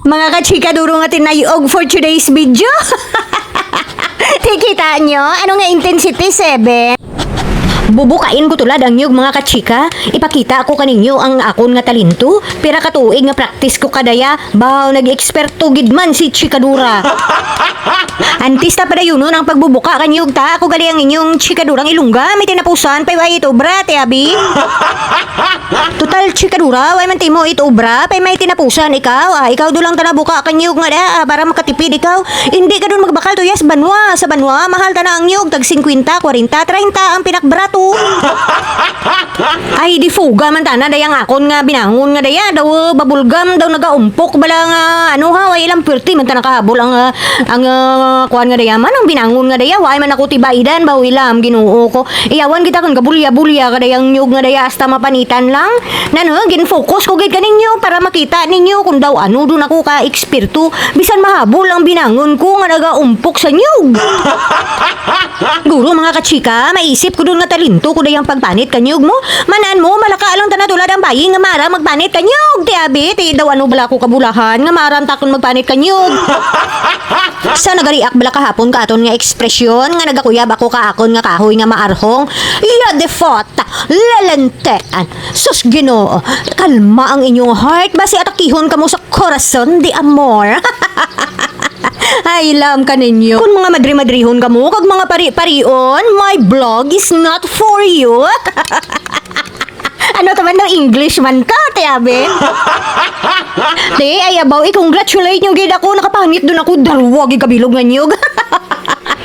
Mga kachika, duro nga tinayog for today's video. Tikita nyo? Ano nga intensity 7? Bubukain ko tulad ang nyug mga kachika. Ipakita ako kaninyo ang akon nga talento. Pira katuig nga practice ko kadaya. Baw nag-eksperto gidman si Chikadura. Antis ta pada yun ang pagbubuka kanyog ta. Ako gali ang inyong Chikadurang ilungga. May tinapusan pay way ito bra te abi. Total Chikadura way man timo ito bra. Pay may tinapusan ikaw. Ikaw dulang ta na buka kanyog nga da para makatipid ikaw. Hindi ka dun magbakal to yes banwa. Sa banwa mahal ta na ang nyug tag 50, 40, 30 ang pinakbrato. Ay di fuga man tana dayang akon nga binangon nga daya daw babulgam daw nagaumpok bala nga ano ha way ilang perti man ta nakahabol ang kuan nga daya man ang binangon nga daya way man ako tibaidan baw ilam Ginoo ko iyawan kita kan gabulya-bulya kadayang nyug nga daya hasta mapanitan lang nano gin focus ko gid kaninyo para makita ninyo kung daw ano dun ako ka eksperto bisan mahabol ang binangon ko nga nagaumpok sa nyug. Guro mga kachika maisip ko dun nga talento ko dayang pagpanit kanyog mo manan mo malaka alang tanan tulad ang bayi nga mara magpanit kanyog ti abi ti daw ano bala ko kabulahan nga maran takon magpanit kanyog. Sa nagariak bala kahapon ka aton nga ekspresyon nga nagakuyab ako ka akon nga kahoy nga maarhong iya defot lalantean sus Ginoo kalma ang inyong heart basi atakihon kamo sa corazon di amor. Ay, lam ka ninyo. Kung mga madri-madrihon ka mo, kag mga pari-parion, my blog is not for you. Ano taman ng English man ka, te abe? Te, ayabaw, i-congratulate nyo gid ako. Nakapangit dun ako, darwag ikabilog nga nyog.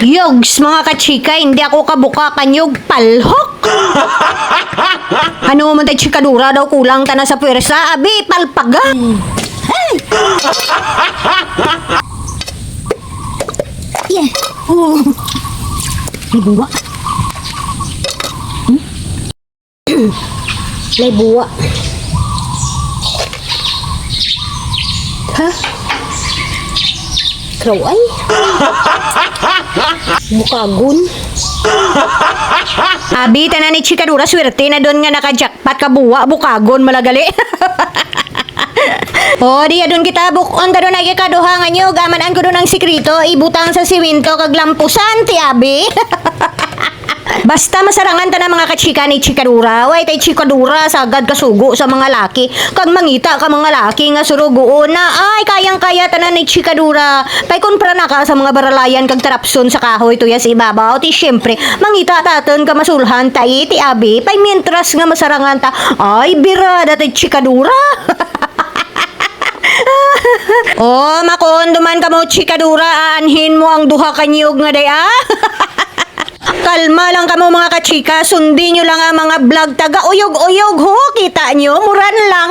Yogs, mga kachika, hindi ako kabuka kanyog palhok. Ano man tayo chikadura daw kulang ta na sa pwersa, abi, palpaga. Hey! Yeah. Oh. May buwa. May buwa. Ha? Kraway? Bukagon? Abi, tanan ni Chikadura, swerte na doon nga naka-jackpot ka buwa, bukagon, malagali. O, di adun kita bukon ta doon ay kaduhangan nyo. Gamanan ko doon ang sikrito. Ibutang sa siwinto kag lampusan, ti abi. Basta masarangan ta na mga kachika ni Chikadura. Way tay Chikadura sagad kasugo sa mga laki. Kag mangita ka mga laki nga surugoon na ay kayang-kaya tanan ni Chikadura. Pay kumpra na ka sa mga baralayan kag tarapson sa kahoy tuya sa ibabaw. Ti syempre mangita taton ka masulhan tay ti abi. Pay mientras nga masarangan ta ay birada tay Chikadura. Oh, makonduman ka mo, Chikadura, aanhin mo ang duha kanyog nga daya. Kalma lang ka mo mga kachika, sundin nyo lang ang mga vlog taga uyog-uyog ho, kita nyo, muran lang.